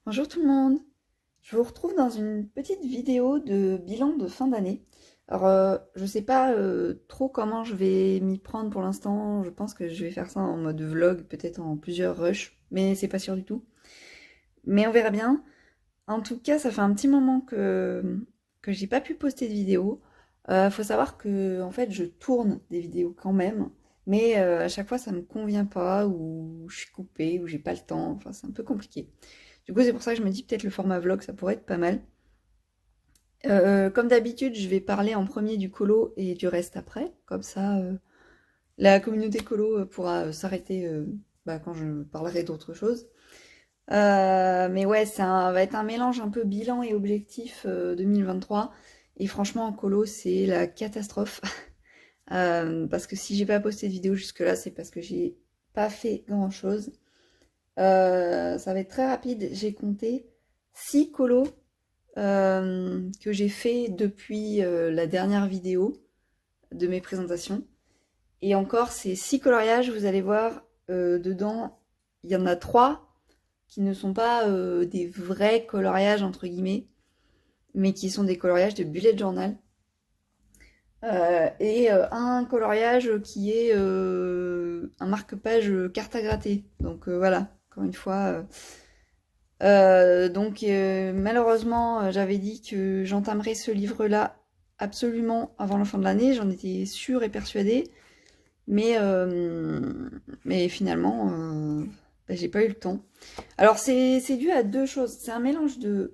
Bonjour tout le monde, je vous retrouve dans une petite vidéo de bilan de fin d'année. Alors je sais pas trop comment je vais m'y prendre pour l'instant, je pense que je vais faire ça en mode vlog, peut-être en plusieurs rushs, mais c'est pas sûr du tout. Mais on verra bien. En tout cas, ça fait un petit moment que j'ai pas pu poster de vidéo. Faut savoir que en fait je tourne des vidéos quand même, mais à chaque fois ça me convient pas, ou je suis coupée, ou j'ai pas le temps, enfin c'est un peu compliqué. Du coup, c'est pour ça que je me dis peut-être le format vlog, ça pourrait être pas mal. Comme d'habitude, je vais parler en premier du colo et du reste après. Comme ça, la communauté colo pourra s'arrêter quand je parlerai d'autre chose. Mais ouais, ça va être un mélange un peu bilan et objectif 2023. Et franchement, en colo, c'est la catastrophe. Parce que si j'ai pas posté de vidéo jusque-là, c'est parce que j'ai pas fait grand-chose. Ça va être très rapide. J'ai compté 6 colos que j'ai fait depuis la dernière vidéo de mes présentations. Et encore, ces 6 coloriages, vous allez voir, dedans, il y en a 3 qui ne sont pas des vrais coloriages, entre guillemets, mais qui sont des coloriages de bullet journal. Et un coloriage qui est un marque-page carte à gratter. Donc voilà, encore une fois. Malheureusement, j'avais dit que j'entamerais ce livre-là absolument avant la fin de l'année, j'en étais sûre et persuadée, mais, mais finalement, j'ai pas eu le temps. Alors c'est dû à deux choses, c'est un mélange de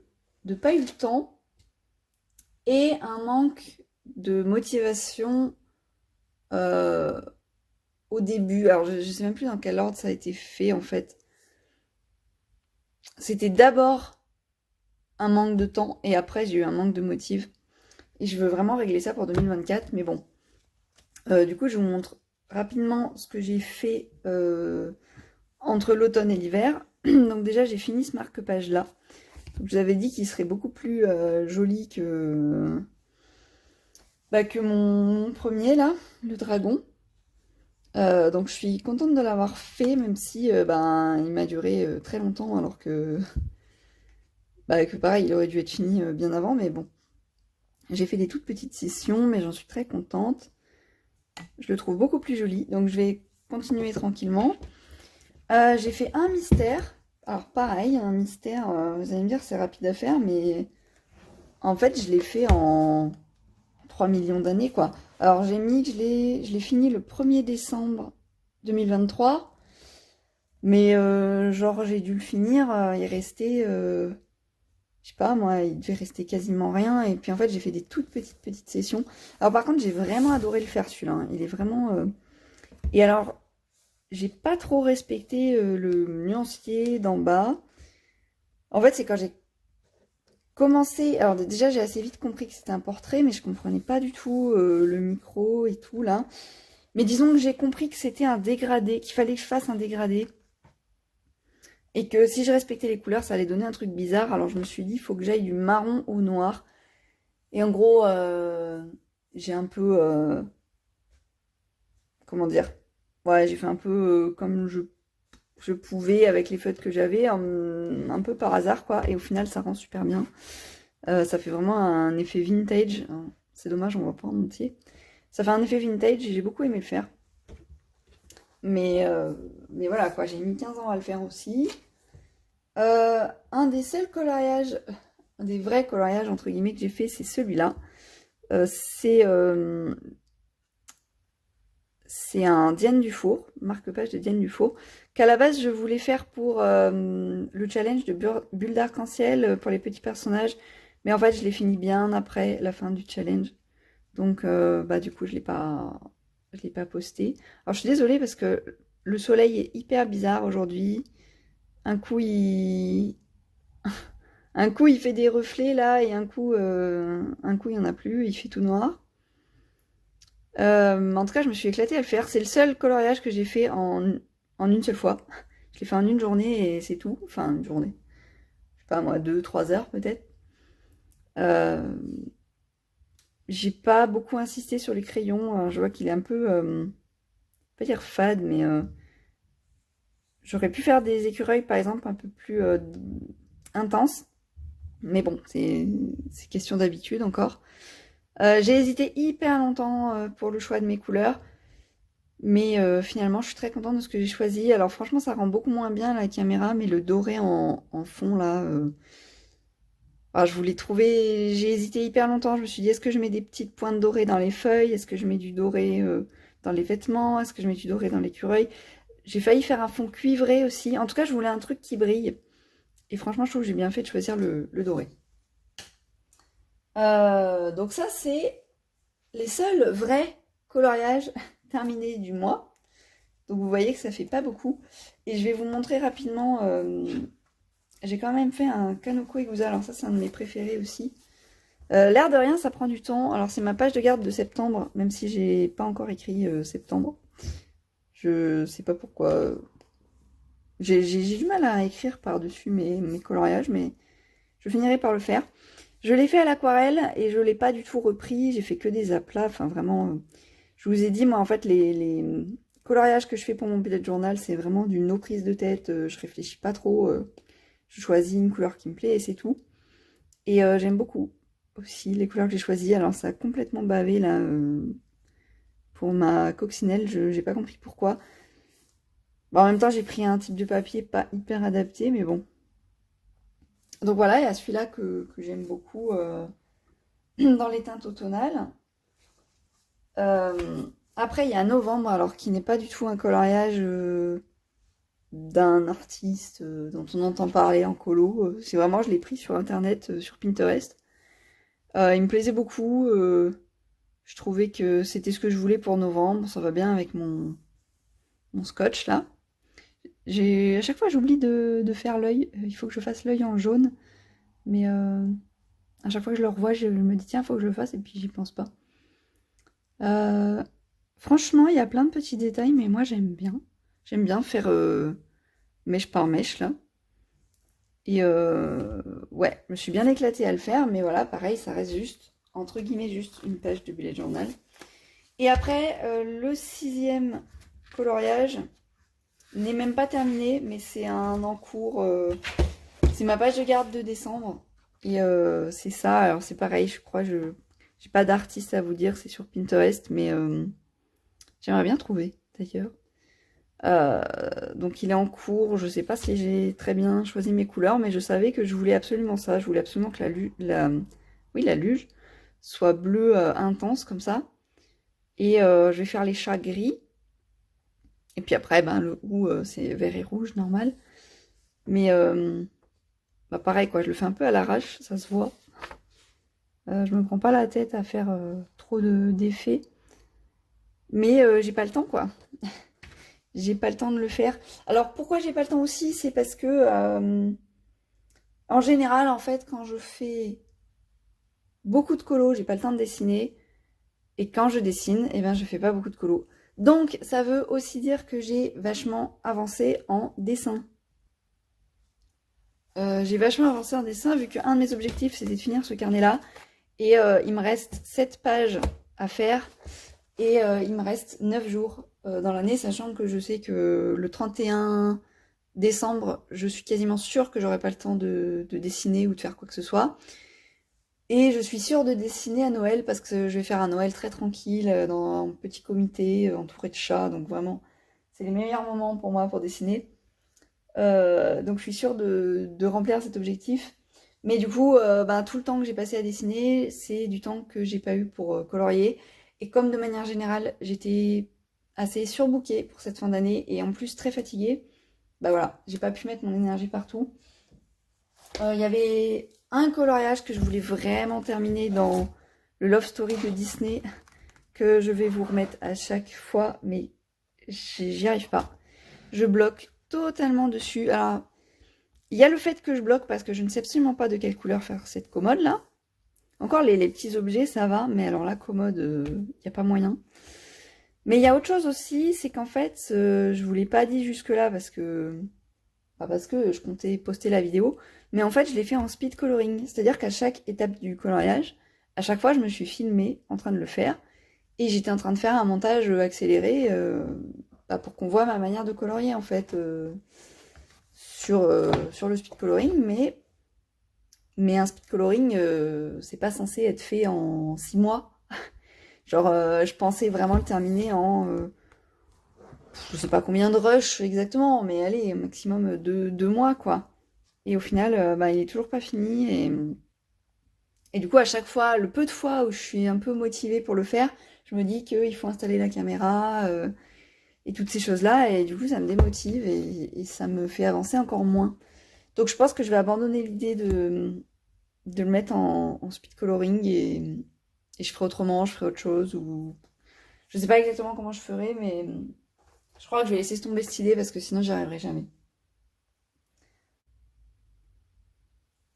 pas eu le temps et un manque de motivation euh, au début. Alors je sais même plus dans quel ordre ça a été fait en fait. C'était d'abord un manque de temps et après j'ai eu un manque de motive. Et je veux vraiment régler ça pour 2024, mais bon. Du coup, je vous montre rapidement ce que j'ai fait entre l'automne et l'hiver. Donc déjà, j'ai fini ce marque-page là. Donc, je vous avais dit qu'il serait beaucoup plus joli que mon premier là, le dragon. Donc je suis contente de l'avoir fait, même si il m'a duré très longtemps, alors que pareil, il aurait dû être fini bien avant, mais bon. J'ai fait des toutes petites sessions, mais j'en suis très contente. Je le trouve beaucoup plus joli, donc je vais continuer tranquillement. J'ai fait un mystère. Alors pareil, un mystère, vous allez me dire c'est rapide à faire, mais en fait je l'ai fait en 3 millions d'années quoi. Alors j'ai mis que je l'ai fini le 1er décembre 2023, mais genre j'ai dû le finir, il restait, je sais pas moi, il devait rester quasiment rien, et puis en fait j'ai fait des toutes petites sessions. Alors par contre j'ai vraiment adoré le faire celui-là, hein. Il est vraiment... Et alors j'ai pas trop respecté le nuancier d'en bas. En fait, c'est quand j'ai commencé. Alors, déjà, j'ai assez vite compris que c'était un portrait, mais je comprenais pas du tout le micro et tout là. Mais disons que j'ai compris que c'était un dégradé, qu'il fallait que je fasse un dégradé. Et que si je respectais les couleurs, ça allait donner un truc bizarre. Alors, je me suis dit, il faut que j'aille du marron au noir. Et en gros, j'ai un peu. Comment dire? Ouais, j'ai fait un peu comme je pouvais avec les feutres que j'avais, un peu par hasard quoi, et au final ça rend super bien. Ça fait vraiment un effet vintage, c'est dommage on voit pas en entier. Ça fait un effet vintage et j'ai beaucoup aimé le faire. Mais voilà quoi, j'ai mis 15 ans à le faire aussi. Un des seuls coloriages, un des vrais coloriages entre guillemets que j'ai fait, c'est celui-là. C'est un Diane Dufour, marque-page de Diane Dufour, qu'à la base je voulais faire pour le challenge de bulle d'arc-en-ciel pour les petits personnages, mais en fait je l'ai fini bien après la fin du challenge, donc du coup je l'ai pas posté. Alors je suis désolée parce que le soleil est hyper bizarre aujourd'hui, un coup il... un coup il fait des reflets là et un coup il y en a plus, il fait tout noir. En tout cas, je me suis éclatée à le faire. C'est le seul coloriage que j'ai fait en une seule fois. Je l'ai fait en une journée et c'est tout. Enfin, une journée. Je sais pas moi, 2, 3 heures peut-être. Euh, j'ai pas beaucoup insisté sur les crayons. Alors, je vois qu'il est un peu, pas dire fade, mais j'aurais pu faire des écureuils par exemple un peu plus intense. Mais bon, c'est question d'habitude encore. J'ai hésité hyper longtemps pour le choix de mes couleurs. Mais finalement, je suis très contente de ce que j'ai choisi. Alors franchement, ça rend beaucoup moins bien la caméra, mais le doré en fond, là... je voulais trouver... J'ai hésité hyper longtemps. Je me suis dit, est-ce que je mets des petites pointes dorées dans les feuilles? Est-ce que je mets du doré dans les vêtements? Est-ce que je mets du doré dans l'écureuil? J'ai failli faire un fond cuivré aussi. En tout cas, je voulais un truc qui brille. Et franchement, je trouve que j'ai bien fait de choisir le doré. Donc ça, c'est les seuls vrais coloriages terminés du mois. Donc vous voyez que ça fait pas beaucoup. Et je vais vous montrer rapidement. J'ai quand même fait un Kanoko Iguza. Alors ça, c'est un de mes préférés aussi. L'air de rien, ça prend du temps. Alors c'est ma page de garde de septembre, même si j'ai pas encore écrit septembre. Je sais pas pourquoi. J'ai du mal à écrire par-dessus mes coloriages, mais je finirai par le faire. Je l'ai fait à l'aquarelle et je l'ai pas du tout repris. J'ai fait que des aplats. Enfin vraiment, je vous ai dit, moi en fait, les coloriages que je fais pour mon bullet journal, c'est vraiment du no prise de tête. Je réfléchis pas trop. Je choisis une couleur qui me plaît et c'est tout. Et j'aime beaucoup aussi les couleurs que j'ai choisies. Alors ça a complètement bavé là pour ma coccinelle. J'ai pas compris pourquoi. Bon, en même temps, j'ai pris un type de papier pas hyper adapté, mais bon. Donc voilà, il y a celui-là que j'aime beaucoup dans les teintes automnales. Après, il y a Novembre, alors qui n'est pas du tout un coloriage d'un artiste dont on entend parler en colo. C'est vraiment, je l'ai pris sur internet, sur Pinterest. Il me plaisait beaucoup. Je trouvais que c'était ce que je voulais pour novembre. Ça va bien avec mon scotch là. À chaque fois, j'oublie de faire l'œil. Il faut que je fasse l'œil en jaune. Mais à chaque fois que je le revois, je me dis tiens, il faut que je le fasse et puis j'y pense pas. Franchement, il y a plein de petits détails, mais moi j'aime bien. J'aime bien faire mèche par mèche là. Et ouais, je me suis bien éclatée à le faire, mais voilà, pareil, ça reste juste, entre guillemets, juste une page de bullet journal. Et après, le 6e coloriage n'est même pas terminé, mais c'est un en cours. C'est ma page de garde de décembre. Et c'est ça, alors c'est pareil, je crois, j'ai pas d'artiste à vous dire, c'est sur Pinterest, mais j'aimerais bien trouver d'ailleurs. Donc il est en cours, je sais pas si j'ai très bien choisi mes couleurs, mais je savais que je voulais absolument ça. Je voulais absolument que la luge soit bleue intense comme ça. Et je vais faire les chats gris. Et puis après, ben, le haut, c'est vert et rouge, normal. Mais bah pareil, quoi, je le fais un peu à l'arrache, ça se voit. Je me prends pas la tête à faire trop d'effets. Mais j'ai pas le temps, quoi. J'ai pas le temps de le faire. Alors pourquoi j'ai pas le temps aussi? C'est parce que en général, en fait, quand je fais beaucoup de colos, j'ai pas le temps de dessiner. Et quand je dessine, eh ben, je fais pas beaucoup de colos. Donc ça veut aussi dire que j'ai vachement avancé en dessin. J'ai vachement avancé en dessin vu qu'un de mes objectifs c'était de finir ce carnet-là. Et il me reste 7 pages à faire. Et il me reste 9 jours dans l'année, sachant que je sais que le 31 décembre, je suis quasiment sûre que j'aurai pas le temps de dessiner ou de faire quoi que ce soit. Et je suis sûre de dessiner à Noël parce que je vais faire un Noël très tranquille dans un petit comité entouré de chats. Donc vraiment, c'est les meilleurs moments pour moi pour dessiner. Donc je suis sûre de remplir cet objectif. Mais du coup, ben, tout le temps que j'ai passé à dessiner, c'est du temps que j'ai pas eu pour colorier. Et comme de manière générale, j'étais assez surbookée pour cette fin d'année et en plus très fatiguée, bah voilà, j'ai pas pu mettre mon énergie partout. Il y avait un coloriage que je voulais vraiment terminer dans le Love Story de Disney que je vais vous remettre à chaque fois, mais j'y arrive pas. Je bloque totalement dessus. Alors, il y a le fait que je bloque parce que je ne sais absolument pas de quelle couleur faire cette commode là. Encore les petits objets, ça va, mais alors la commode, il n'y a pas moyen. Mais il y a autre chose aussi, c'est qu'en fait, je vous l'ai pas dit jusque-là parce que je comptais poster la vidéo, mais en fait, je l'ai fait en speed coloring. C'est-à-dire qu'à chaque étape du coloriage, à chaque fois, je me suis filmée en train de le faire, et j'étais en train de faire un montage accéléré pour qu'on voit ma manière de colorier, en fait, sur le speed coloring, mais Mais un speed coloring, c'est pas censé être fait en 6 mois. Genre, je pensais vraiment le terminer en, je sais pas combien de rush exactement, mais allez, maximum de 2 mois, quoi. Et au final, bah, il est toujours pas fini. Et du coup, à chaque fois, le peu de fois où je suis un peu motivée pour le faire, je me dis qu'il faut installer la caméra et toutes ces choses-là. Et du coup, ça me démotive et ça me fait avancer encore moins. Donc, je pense que je vais abandonner l'idée de le mettre en speed coloring et je ferai autrement, je ferai autre chose. Ou je sais pas exactement comment je ferai, mais je crois que je vais laisser tomber cette idée parce que sinon, j'y arriverai jamais.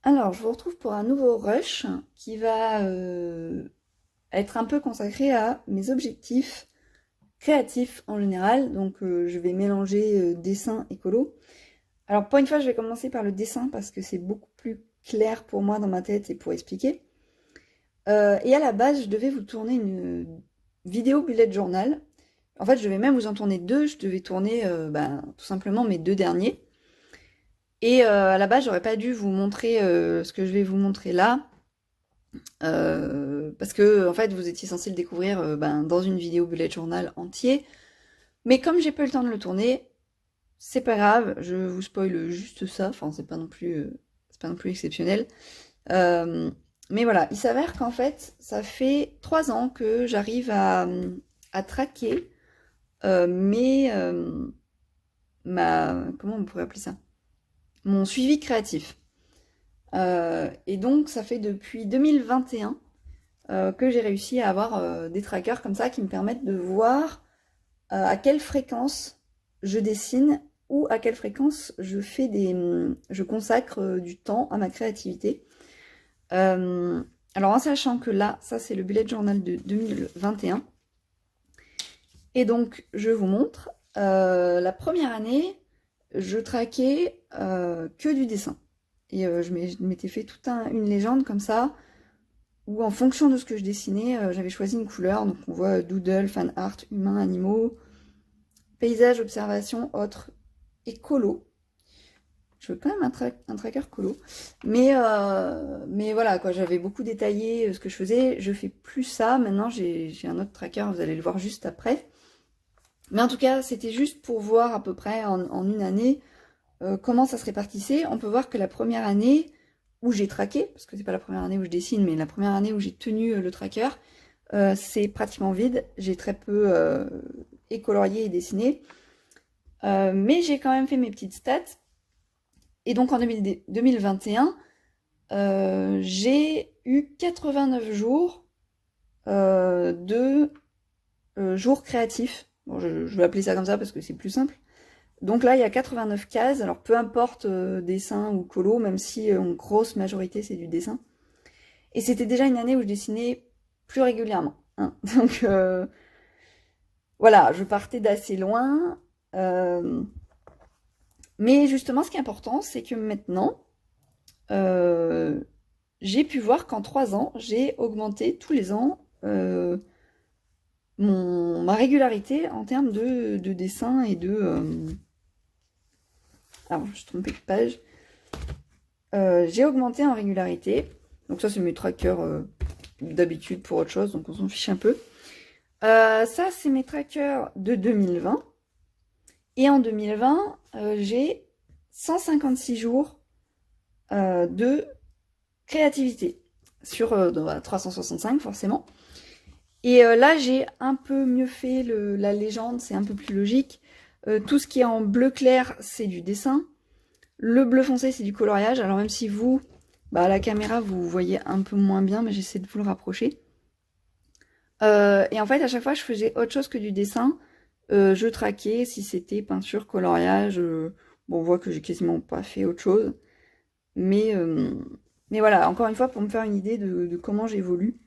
Alors, je vous retrouve pour un nouveau rush qui va être un peu consacré à mes objectifs créatifs en général. Donc, je vais mélanger dessin et colo. Alors, pour une fois, je vais commencer par le dessin parce que c'est beaucoup plus clair pour moi dans ma tête et pour expliquer. Et à la base, je devais vous tourner une vidéo bullet journal. En fait, je devais même vous en tourner deux. Je devais tourner tout simplement mes deux derniers. Et à la base, j'aurais pas dû vous montrer ce que je vais vous montrer là. Parce que en fait, vous étiez censé le découvrir dans une vidéo bullet journal entier. Mais comme j'ai pas eu le temps de le tourner, c'est pas grave, je vous spoil juste ça. Enfin, c'est pas non plus exceptionnel. Euh, mais voilà, il s'avère qu'en fait, ça fait 3 ans que j'arrive à traquer comment on pourrait appeler ça? Mon suivi créatif. Et donc, ça fait depuis 2021 que j'ai réussi à avoir des trackers comme ça qui me permettent de voir à quelle fréquence je dessine ou à quelle fréquence je consacre du temps à ma créativité. Alors en sachant que là, ça c'est le bullet journal de 2021. Et donc je vous montre, la première année, je traquais que du dessin. Et je m'étais fait toute une légende comme ça, où en fonction de ce que je dessinais, j'avais choisi une couleur. Donc on voit doodle, fan art, humains, animaux, paysage, observation, autres et colo. Je veux quand même un tracker colo. Mais voilà, quoi, j'avais beaucoup détaillé ce que je faisais. Je fais plus ça. Maintenant, j'ai un autre tracker, vous allez le voir juste après. Mais en tout cas, c'était juste pour voir à peu près en une année comment ça se répartissait. On peut voir que la première année où j'ai traqué, parce que c'est pas la première année où je dessine, mais la première année où j'ai tenu le tracker, c'est pratiquement vide. J'ai très peu colorié et dessiné. Mais j'ai quand même fait mes petites stats. Et donc en 2021, j'ai eu 89 jours de jours créatifs. Bon, je vais appeler ça comme ça parce que c'est plus simple. Donc là, il y a 89 cases. Alors peu importe dessin ou colo, même si en grosse majorité c'est du dessin. Et c'était déjà une année où je dessinais plus régulièrement. Hein. Donc voilà, je partais d'assez loin. Mais justement, ce qui est important, c'est que maintenant, j'ai pu voir qu'en 3 ans, j'ai augmenté tous les ans ma régularité en termes de dessin et de... Alors, je suis trompée de page. J'ai augmenté en régularité. Donc ça, c'est mes trackers d'habitude pour autre chose, donc on s'en fiche un peu. Ça, c'est mes trackers de 2020. Et en 2020, j'ai 156 jours de créativité sur 365 forcément. Et là, j'ai un peu mieux fait la légende, c'est un peu plus logique. Tout ce qui est en bleu clair, c'est du dessin. Le bleu foncé, c'est du coloriage. Alors même si vous, à la caméra, vous voyez un peu moins bien, mais j'essaie de vous le rapprocher. Et en fait, à chaque fois, je faisais autre chose que du dessin. Je traquais si c'était peinture, coloriage. Bon, on voit que j'ai quasiment pas fait autre chose. Mais voilà, encore une fois, pour me faire une idée de comment j'évolue.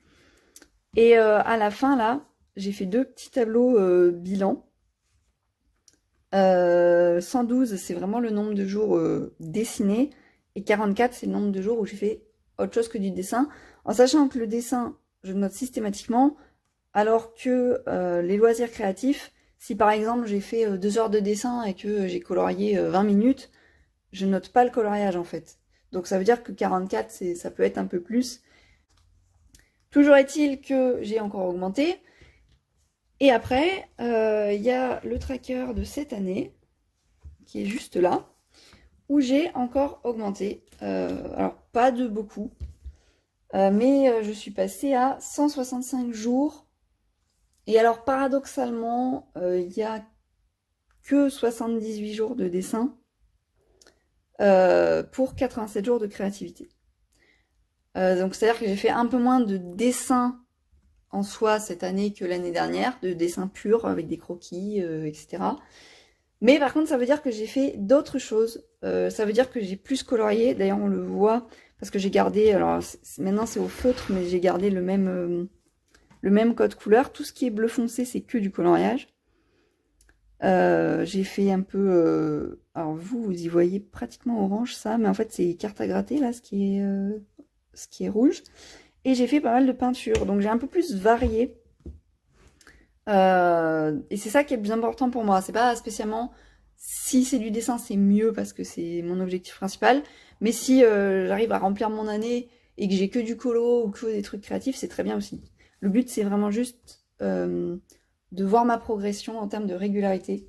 Et à la fin, là, j'ai fait 2 petits tableaux bilan. 112, c'est vraiment le nombre de jours dessinés. Et 44, c'est le nombre de jours où j'ai fait autre chose que du dessin. En sachant que le dessin, je note systématiquement, alors que les loisirs créatifs, si par exemple j'ai fait 2 heures de dessin et que j'ai colorié 20 minutes, je note pas le coloriage en fait. Donc ça veut dire que 44, ça peut être un peu plus. Toujours est-il que j'ai encore augmenté. Et après, il y a le tracker de cette année, qui est juste là, où j'ai encore augmenté. Alors, pas de beaucoup, mais je suis passée à 165 jours. Et alors, paradoxalement, il n'y a que 78 jours de dessin pour 87 jours de créativité. Donc, c'est-à-dire que j'ai fait un peu moins de dessins en soi cette année que l'année dernière, de dessins purs avec des croquis, etc. Mais par contre, ça veut dire que j'ai fait d'autres choses. Ça veut dire que j'ai plus colorié. D'ailleurs, on le voit parce que j'ai gardé. Alors maintenant, c'est au feutre, mais j'ai gardé le même code couleur. Tout ce qui est bleu foncé, c'est que du coloriage. J'ai fait un peu. Alors vous y voyez pratiquement orange ça, mais en fait c'est carte à gratter là, ce qui est rouge. Et j'ai fait pas mal de peinture, donc j'ai un peu plus varié. Et c'est ça qui est le plus important pour moi. C'est pas spécialement si c'est du dessin, c'est mieux parce que c'est mon objectif principal. Mais si j'arrive à remplir mon année et que j'ai que du colo ou que des trucs créatifs, c'est très bien aussi. Le but, c'est vraiment juste de voir ma progression en termes de régularité.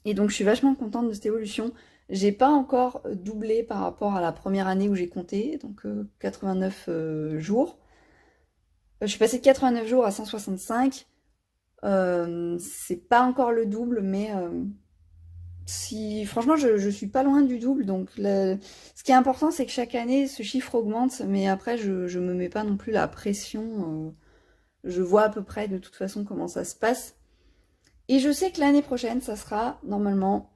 Et donc, je suis vachement contente de cette évolution. J'ai pas encore doublé par rapport à la première année où j'ai compté, donc 89 jours. Je suis passée de 89 jours à 165. C'est pas encore le double, mais si franchement je suis pas loin du double. Donc ce qui est important, c'est que chaque année ce chiffre augmente, mais après je me mets pas non plus la pression. Je vois à peu près de toute façon comment ça se passe. Et je sais que l'année prochaine, ça sera normalement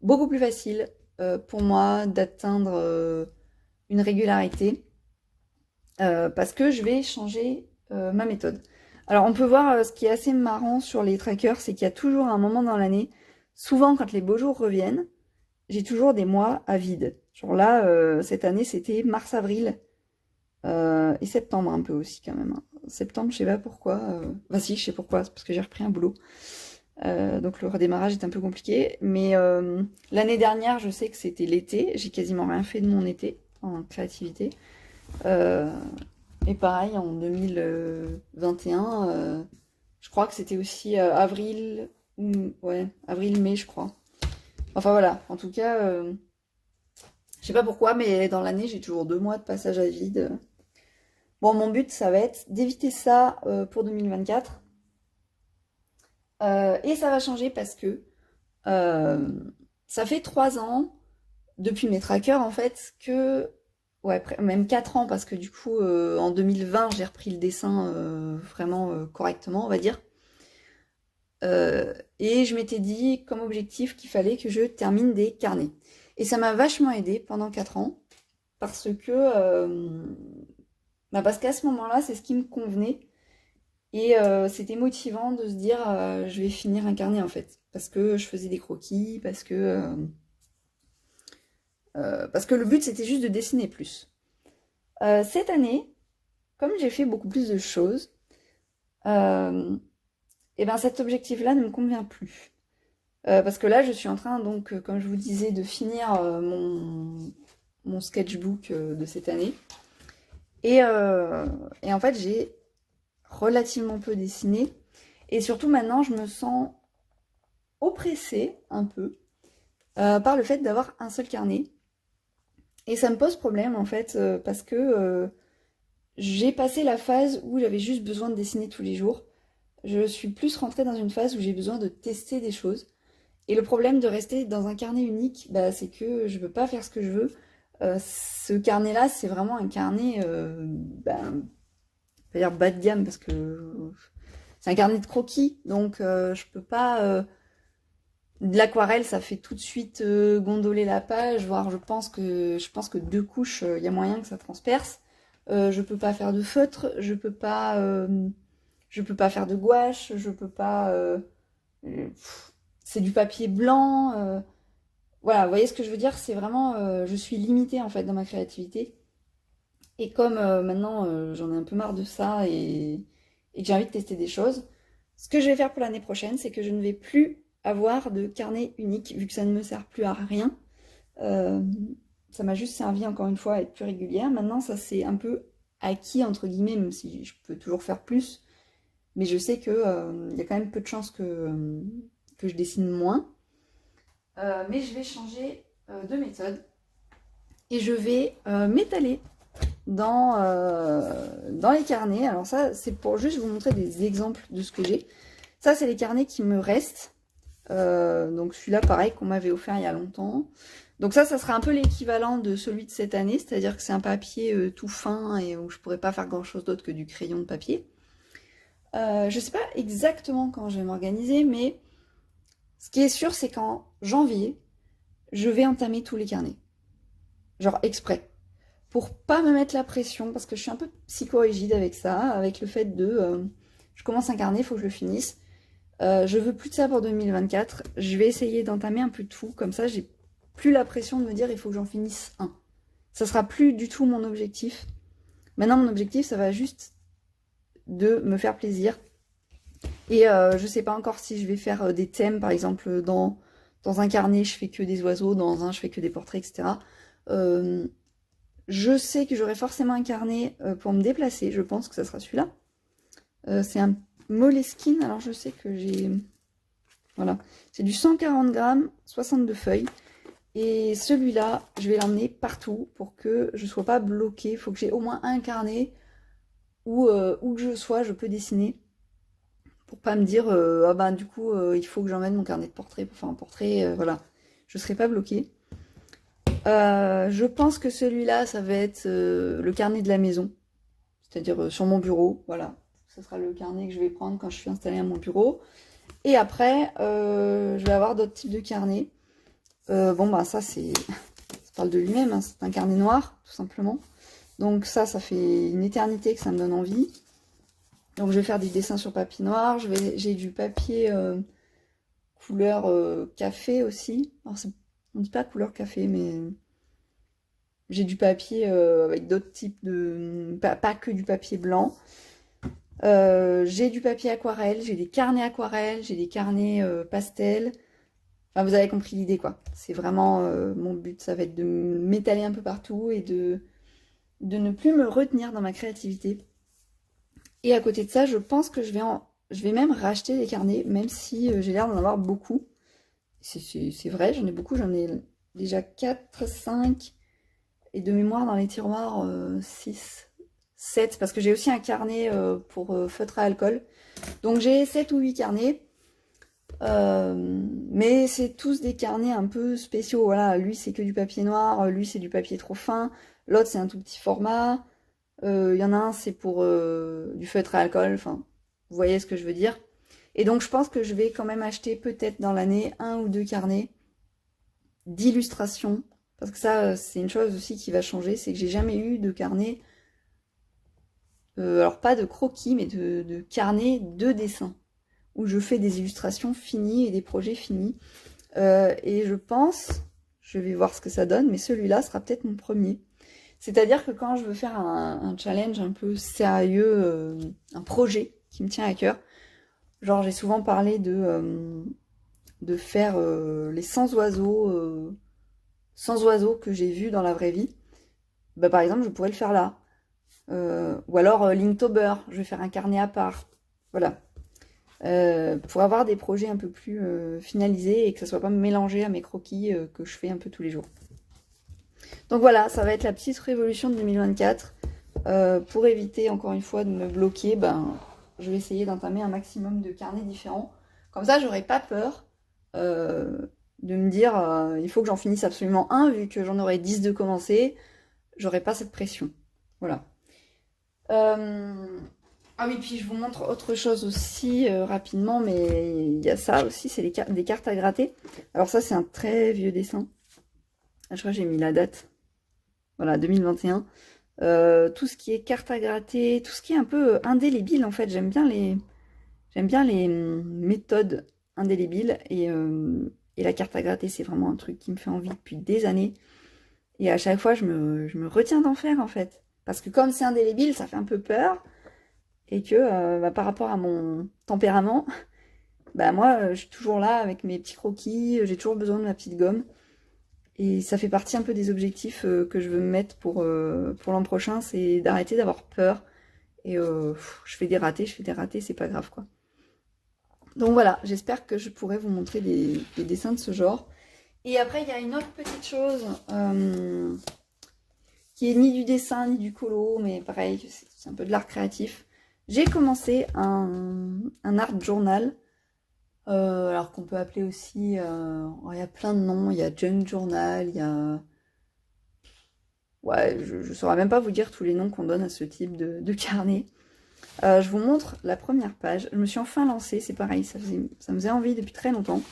beaucoup plus facile pour moi d'atteindre une régularité parce que je vais changer ma méthode. Alors on peut voir ce qui est assez marrant sur les trackers, c'est qu'il y a toujours un moment dans l'année, souvent quand les beaux jours reviennent, j'ai toujours des mois à vide. Genre là, cette année c'était mars-avril et septembre un peu aussi quand même. Hein. Septembre, je sais pas pourquoi. Enfin si, je sais pourquoi, c'est parce que j'ai repris un boulot. Donc le redémarrage est un peu compliqué. Mais l'année dernière, je sais que c'était l'été. J'ai quasiment rien fait de mon été en créativité. Et pareil, en 2021, je crois que c'était aussi avril, ouais, avril-mai, je crois. Enfin voilà, en tout cas, je sais pas pourquoi, mais dans l'année, j'ai toujours 2 mois de passage à vide. Bon, mon but, ça va être d'éviter ça pour 2024. Et ça va changer parce que ça fait 3 ans, depuis mes trackers en fait, que ouais, même 4 ans, parce que du coup, en 2020, j'ai repris le dessin vraiment correctement, on va dire. Et je m'étais dit, comme objectif, qu'il fallait que je termine des carnets. Et ça m'a vachement aidé pendant 4 ans, parce que parce qu'à ce moment-là, c'est ce qui me convenait. Et c'était motivant de se dire, je vais finir un carnet, en fait. Parce que je faisais des croquis, parce que le but, c'était juste de dessiner plus. Cette année, comme j'ai fait beaucoup plus de choses, et ben cet objectif-là ne me convient plus. Parce que là, je suis en train, donc, comme je vous disais, de finir mon sketchbook de cette année. Et en fait, j'ai relativement peu dessiné. Et surtout, maintenant, je me sens oppressée un peu par le fait d'avoir un seul carnet. Et ça me pose problème, en fait, parce que j'ai passé la phase où j'avais juste besoin de dessiner tous les jours. Je suis plus rentrée dans une phase où j'ai besoin de tester des choses. Et le problème de rester dans un carnet unique, c'est que je peux pas faire ce que je veux. Ce carnet-là, c'est vraiment un carnet, pas dire bas de gamme parce que c'est un carnet de croquis, donc je peux pas. De l'aquarelle, ça fait tout de suite gondoler la page, voire je pense que 2 couches, il y a moyen que ça transperce. Je peux pas faire de feutre, je peux pas faire de gouache, je peux pas. C'est du papier blanc. Voilà, vous voyez ce que je veux dire? C'est vraiment, je suis limitée en fait dans ma créativité. Et comme maintenant j'en ai un peu marre de ça et que j'ai envie de tester des choses, ce que je vais faire pour l'année prochaine, c'est que je ne vais plus avoir de carnet unique vu que ça ne me sert plus à rien. Euh, ça m'a juste servi encore une fois à être plus régulière. Maintenant, ça c'est un peu acquis, entre guillemets, même si je peux toujours faire plus. Mais je sais que y a quand même peu de chances que je dessine moins. Mais je vais changer de méthode et je vais m'étaler dans les carnets. Alors ça, c'est pour juste vous montrer des exemples de ce que j'ai. Ça, c'est les carnets qui me restent. Donc celui-là, pareil, qu'on m'avait offert il y a longtemps. Donc ça sera un peu l'équivalent de celui de cette année, c'est-à-dire que c'est un papier tout fin et où je pourrais pas faire grand-chose d'autre que du crayon de papier. Je sais pas exactement quand je vais m'organiser, mais ce qui est sûr, c'est qu'en janvier, je vais entamer tous les carnets. Genre exprès. Pour pas me mettre la pression, parce que je suis un peu psychorigide avec ça, avec le fait de... je commence un carnet, il faut que je le finisse. Je veux plus de ça pour 2024. Je vais essayer d'entamer un peu de tout, comme ça j'ai plus la pression de me dire il faut que j'en finisse un. Ça sera plus du tout mon objectif. Maintenant mon objectif ça va juste de me faire plaisir. Et je sais pas encore si je vais faire des thèmes, par exemple dans un carnet je fais que des oiseaux, dans un je fais que des portraits, etc. Je sais que j'aurai forcément un carnet pour me déplacer, je pense que ça sera celui-là. C'est un Moleskine, alors je sais que j'ai... Voilà, c'est du 140 grammes, 62 feuilles. Et celui-là, je vais l'emmener partout pour que je ne sois pas bloquée. Il faut que j'ai au moins un carnet où que je sois, je peux dessiner. Pour pas me dire, ah ben du coup, il faut que j'emmène mon carnet de portrait pour faire un portrait. Voilà, je ne serai pas bloquée. Je pense que celui-là, ça va être le carnet de la maison. C'est-à-dire sur mon bureau, voilà. Ce sera le carnet que je vais prendre quand je suis installée à mon bureau. Et après, je vais avoir d'autres types de carnets. Bon, bah ça, ça parle de lui-même, hein, c'est un carnet noir, tout simplement. Donc ça fait une éternité que ça me donne envie. Donc je vais faire des dessins sur papier noir. J'ai du papier couleur café aussi. Alors on dit pas couleur café, mais j'ai du papier avec d'autres types de... Pas que du papier blanc. J'ai du papier aquarelle, j'ai des carnets aquarelles, j'ai des carnets pastel. Enfin, vous avez compris l'idée, quoi. C'est vraiment mon but, ça va être de m'étaler un peu partout et de ne plus me retenir dans ma créativité. Et à côté de ça, je pense que je vais même racheter des carnets, même si j'ai l'air d'en avoir beaucoup. C'est vrai, j'en ai beaucoup, j'en ai déjà 4, 5, et de mémoire dans les tiroirs 6, 7, parce que j'ai aussi un carnet pour feutre à alcool. Donc j'ai 7 ou 8 carnets. Mais c'est tous des carnets un peu spéciaux. Voilà, lui c'est que du papier noir, lui c'est du papier trop fin, l'autre c'est un tout petit format. Il y en a un c'est pour du feutre à alcool. Enfin, vous voyez ce que je veux dire. Et donc je pense que je vais quand même acheter peut-être dans l'année un ou deux carnets d'illustration. Parce que ça c'est une chose aussi qui va changer, c'est que j'ai jamais eu de carnet. Alors pas de croquis, mais de carnet de dessin où je fais des illustrations finies et des projets finis. Et je pense, je vais voir ce que ça donne, mais celui-là sera peut-être mon premier. C'est-à-dire que quand je veux faire un challenge un peu sérieux, un projet qui me tient à cœur, genre j'ai souvent parlé de faire les 100 oiseaux, 100 oiseaux que j'ai vus dans la vraie vie. Bah, par exemple, je pourrais le faire là. Ou alors Linktober, je vais faire un carnet à part. Voilà. Pour avoir des projets un peu plus finalisés et que ça soit pas mélangé à mes croquis que je fais un peu tous les jours. Donc voilà, ça va être la petite révolution de 2024. Pour éviter encore une fois de me bloquer, je vais essayer d'entamer un maximum de carnets différents. Comme ça, j'aurai pas peur de me dire il faut que j'en finisse absolument un, vu que j'en aurai 10 de commencer. J'aurai pas cette pression. Voilà. Ah oui, puis je vous montre autre chose aussi rapidement, mais il y a ça aussi, c'est des cartes à gratter. Alors ça, c'est un très vieux dessin. Je crois que j'ai mis la date. Voilà, 2021. Tout ce qui est cartes à gratter, tout ce qui est un peu indélébile, en fait. J'aime bien les méthodes indélébiles. Et la carte à gratter, c'est vraiment un truc qui me fait envie depuis des années. Et à chaque fois, je me retiens d'en faire, en fait. Parce que comme c'est indélébile, ça fait un peu peur. Et que par rapport à mon tempérament, moi je suis toujours là avec mes petits croquis, j'ai toujours besoin de ma petite gomme. Et ça fait partie un peu des objectifs que je veux me mettre pour l'an prochain, c'est d'arrêter d'avoir peur. Et je fais des ratés, c'est pas grave quoi. Donc voilà, j'espère que je pourrai vous montrer des dessins de ce genre. Et après, il y a une autre petite chose qui est ni du dessin ni du colo, mais pareil, c'est un peu de l'art créatif. J'ai commencé un art journal, alors qu'on peut appeler aussi, il y a plein de noms, il y a junk journal, il y a... Ouais, je saurais même pas vous dire tous les noms qu'on donne à ce type de carnet. Je vous montre la première page. Je me suis enfin lancée, c'est pareil, ça me faisait envie depuis très longtemps.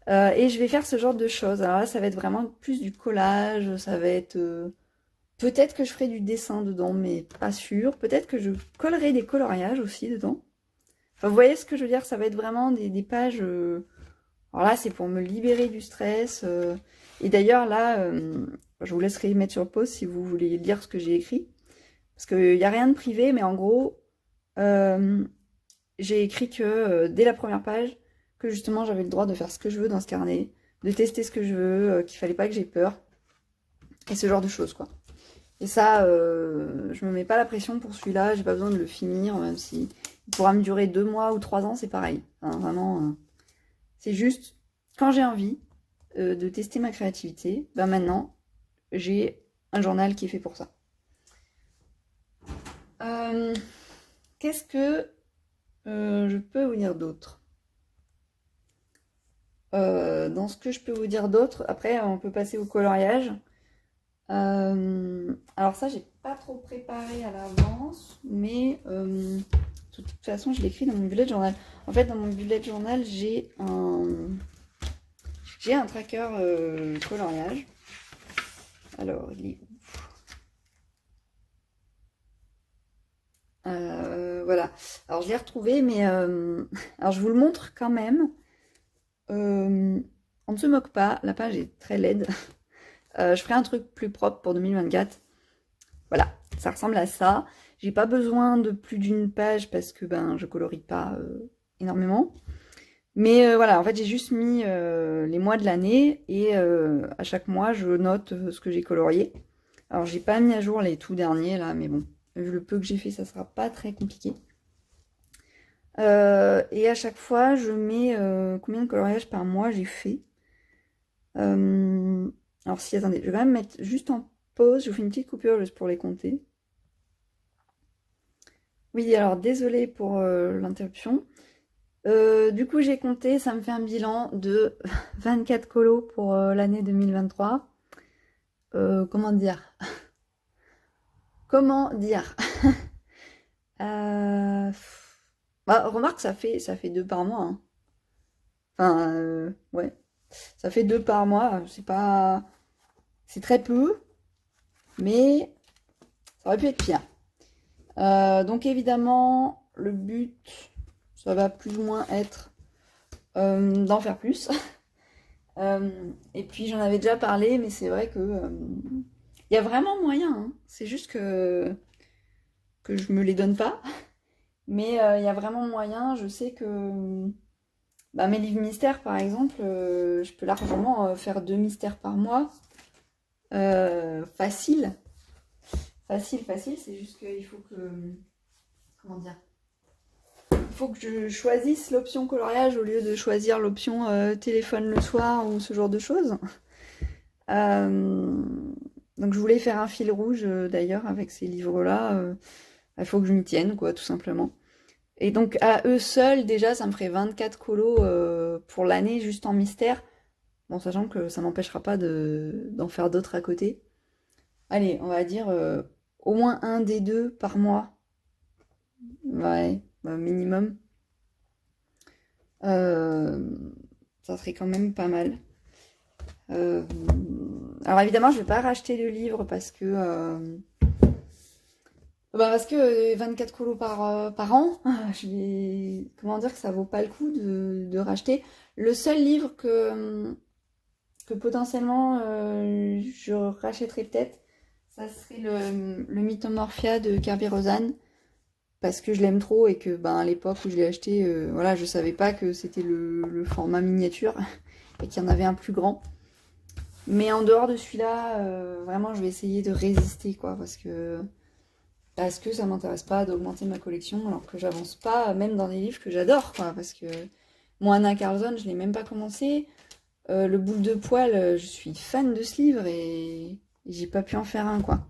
Et je vais faire ce genre de choses. Alors là, ça va être vraiment plus du collage, ça va être... peut-être que je ferai du dessin dedans, mais pas sûr. Peut-être que je collerai des coloriages aussi dedans. Enfin, vous voyez ce que je veux dire? Ça va être vraiment des pages... Alors là, c'est pour me libérer du stress. Et d'ailleurs, là, je vous laisserai mettre sur pause si vous voulez lire ce que j'ai écrit. Parce qu'il n'y a rien de privé, mais en gros, j'ai écrit que dès la première page, que justement j'avais le droit de faire ce que je veux dans ce carnet, de tester ce que je veux, qu'il fallait pas que j'aie peur, et ce genre de choses quoi. Et ça, je me mets pas la pression pour celui-là, j'ai pas besoin de le finir, même si il pourra me durer 2 mois ou 3 ans, c'est pareil. Enfin, vraiment, c'est juste, quand j'ai envie de tester ma créativité, ben maintenant, j'ai un journal qui est fait pour ça. Qu'est-ce que je peux vous dire d'autre? Dans ce que je peux vous dire d'autre, après on peut passer au coloriage. Alors ça, j'ai pas trop préparé à l'avance, mais de toute façon, je l'écris dans mon bullet journal. En fait, dans mon bullet journal, j'ai un tracker coloriage. Alors, il est où? Voilà. Alors, je l'ai retrouvé, mais alors je vous le montre quand même. On ne se moque pas, la page est très laide. Je ferai un truc plus propre pour 2024. Voilà, ça ressemble à ça. J'ai pas besoin de plus d'une page parce que ben je colorie pas énormément. Mais voilà, en fait j'ai juste mis les mois de l'année et à chaque mois je note ce que j'ai colorié. Alors j'ai pas mis à jour les tout derniers là, mais bon, vu le peu que j'ai fait, ça sera pas très compliqué. Et à chaque fois je mets combien de coloriages par mois j'ai fait. Alors si, attendez, je vais quand même mettre juste en pause, je vous fais une petite coupure juste pour les compter. Oui, alors désolée pour l'interruption. Du coup, j'ai compté, ça me fait un bilan de 24 colos pour l'année 2023. Comment dire? Comment dire? Bah, remarque, ça fait 2 par mois. Hein. Enfin, ouais. Ça fait 2 par mois. C'est pas... C'est très peu. Mais ça aurait pu être pire. Donc évidemment, le but, ça va plus ou moins être d'en faire plus. Et puis j'en avais déjà parlé, mais c'est vrai que il y a vraiment moyen. Hein. C'est juste que je me les donne pas. Mais il y a vraiment moyen. Je sais que bah, mes livres mystères, par exemple, je peux largement faire 2 mystères par mois. Facile. Facile. C'est juste qu'il faut que... Comment dire? Il faut que je choisisse l'option coloriage au lieu de choisir l'option téléphone le soir ou ce genre de choses. Donc je voulais faire un fil rouge d'ailleurs avec ces livres-là. Il faut que je m'y tienne, quoi, tout simplement. Et donc à eux seuls, déjà, ça me ferait 24 colos pour l'année juste en mystère. Bon, sachant que ça m'empêchera pas d'en faire d'autres à côté. Allez, on va dire au moins un des 2 par mois. Ouais, bah, minimum. Ça serait quand même pas mal. Alors évidemment, je vais pas racheter le livre parce que 24 colos par an, comment dire que ça vaut pas le coup de racheter. Le seul livre que potentiellement je rachèterais peut-être, ça serait le Mythomorphia de Kerby Rosan. Parce que je l'aime trop et que à l'époque où je l'ai acheté, voilà, je savais pas que c'était le format miniature et qu'il y en avait un plus grand. Mais en dehors de celui-là, vraiment, je vais essayer de résister, quoi, parce que ça m'intéresse pas d'augmenter ma collection, alors que j'avance pas, même dans des livres que j'adore, quoi, parce que moi, Anna Carlson, je l'ai même pas commencé. Le Boule de poil, je suis fan de ce livre et j'ai pas pu en faire un, quoi.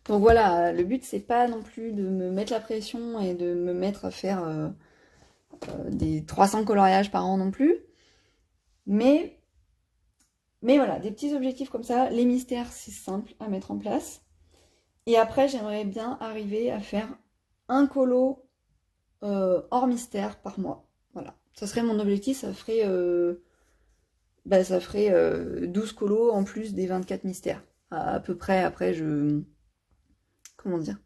Donc voilà, le but, c'est pas non plus de me mettre la pression et de me mettre à faire des 300 coloriages par an non plus. Mais voilà, des petits objectifs comme ça. Les mystères, c'est simple à mettre en place. Et après, j'aimerais bien arriver à faire un colo hors mystère par mois. Voilà, ça serait mon objectif, ça ferait 12 colos en plus des 24 mystères. À peu près, après, comment dire?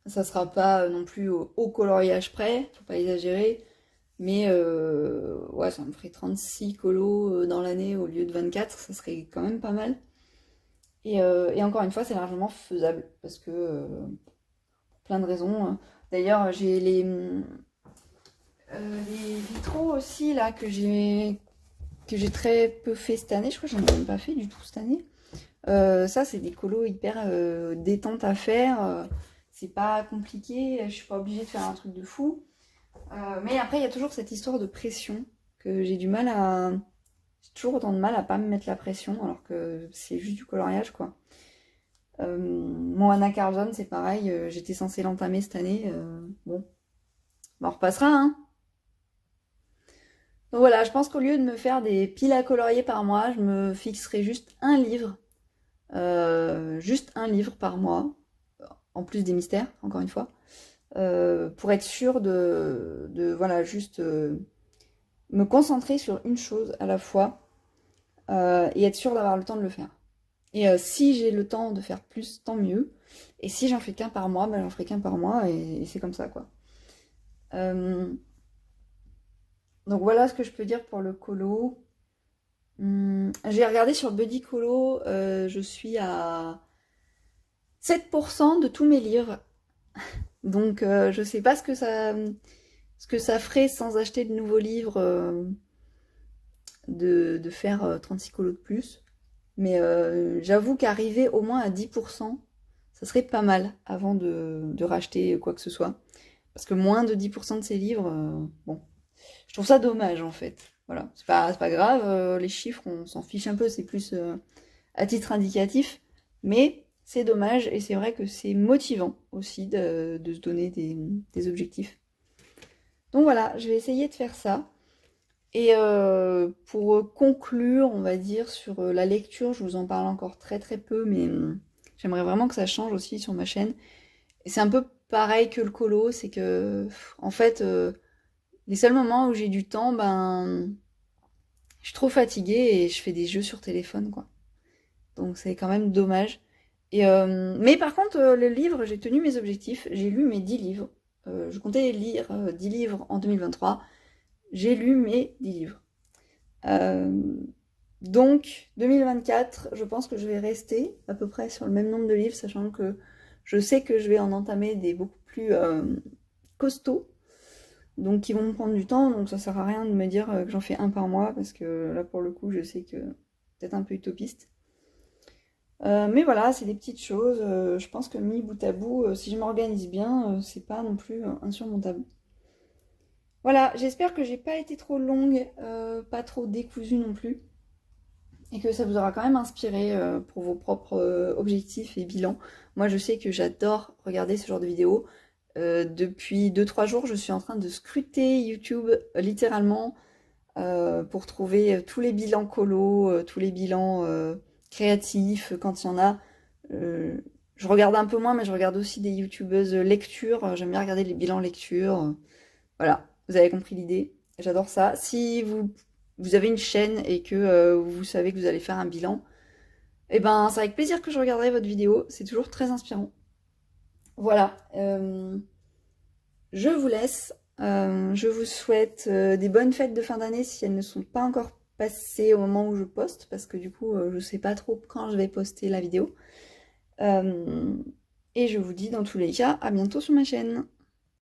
Ça sera pas non plus au coloriage près, faut pas exagérer. Mais ouais, ça me ferait 36 colos dans l'année au lieu de 24, ça serait quand même pas mal. Et encore une fois, c'est largement faisable, parce que pour plein de raisons. D'ailleurs, j'ai les vitraux aussi, là, que j'ai très peu fait cette année. Je crois que j'en ai même pas fait du tout cette année. Ça, c'est des colos hyper détente à faire. C'est pas compliqué, je suis pas obligée de faire un truc de fou. Mais après, il y a toujours cette histoire de pression que j'ai du mal à. J'ai toujours autant de mal à pas me mettre la pression, alors que c'est juste du coloriage, quoi. Mon Anna Carlson, c'est pareil, j'étais censée l'entamer cette année. Bon, bah, on repassera, hein. Donc voilà, je pense qu'au lieu de me faire des piles à colorier par mois, je me fixerai juste un livre par mois, en plus des mystères, encore une fois, pour être sûre voilà, juste me concentrer sur une chose à la fois et être sûre d'avoir le temps de le faire. Et si j'ai le temps de faire plus, tant mieux. Et si j'en fais qu'un par mois, ben j'en ferai qu'un par mois et c'est comme ça, quoi. Euh, donc voilà ce que je peux dire pour le colo. J'ai regardé sur Buddy Colo, je suis à 7% de tous mes livres. Donc je sais pas ce que ça ferait sans acheter de nouveaux livres de faire 36 colos de plus. Mais j'avoue qu'arriver au moins à 10%, ça serait pas mal avant de racheter quoi que ce soit. Parce que moins de 10% de ces livres, bon, je trouve ça dommage en fait. Voilà, c'est pas grave, les chiffres, on s'en fiche un peu, c'est plus à titre indicatif. Mais c'est dommage et c'est vrai que c'est motivant aussi de se donner des objectifs. Donc voilà, je vais essayer de faire ça. Et pour conclure, on va dire, sur la lecture, je vous en parle encore très très peu, mais j'aimerais vraiment que ça change aussi sur ma chaîne. Et c'est un peu pareil que le colo, c'est que, en fait, les seuls moments où j'ai du temps, ben, je suis trop fatiguée et je fais des jeux sur téléphone, quoi. Donc c'est quand même dommage. Mais par contre, le livre, j'ai tenu mes objectifs, j'ai lu mes 10 livres. Je comptais lire 10 livres en 2023. J'ai lu mes 10 livres. Euh, donc 2024, je pense que je vais rester à peu près sur le même nombre de livres, sachant que je sais que je vais en entamer des beaucoup plus costauds, donc qui vont me prendre du temps, donc ça sert à rien de me dire que j'en fais un par mois, parce que là pour le coup je sais que c'est peut-être un peu utopiste. Mais voilà, c'est des petites choses, je pense que mis bout à bout, si je m'organise bien, c'est pas non plus insurmontable. Voilà, j'espère que j'ai pas été trop longue, pas trop décousue non plus, et que ça vous aura quand même inspiré pour vos propres objectifs et bilans. Moi, je sais que j'adore regarder ce genre de vidéos. Depuis 2-3 jours, je suis en train de scruter YouTube littéralement pour trouver tous les bilans colo, tous les bilans créatifs quand il y en a. Je regarde un peu moins, mais je regarde aussi des youtubeuses lecture. J'aime bien regarder les bilans lecture. Voilà, vous avez compris l'idée. J'adore ça. Si vous avez une chaîne et que vous savez que vous allez faire un bilan, eh ben c'est avec plaisir que je regarderai votre vidéo. C'est toujours très inspirant. Voilà. Je vous laisse. Je vous souhaite des bonnes fêtes de fin d'année si elles ne sont pas encore passées au moment où je poste, parce que du coup, je sais pas trop quand je vais poster la vidéo. Et je vous dis dans tous les cas, à bientôt sur ma chaîne.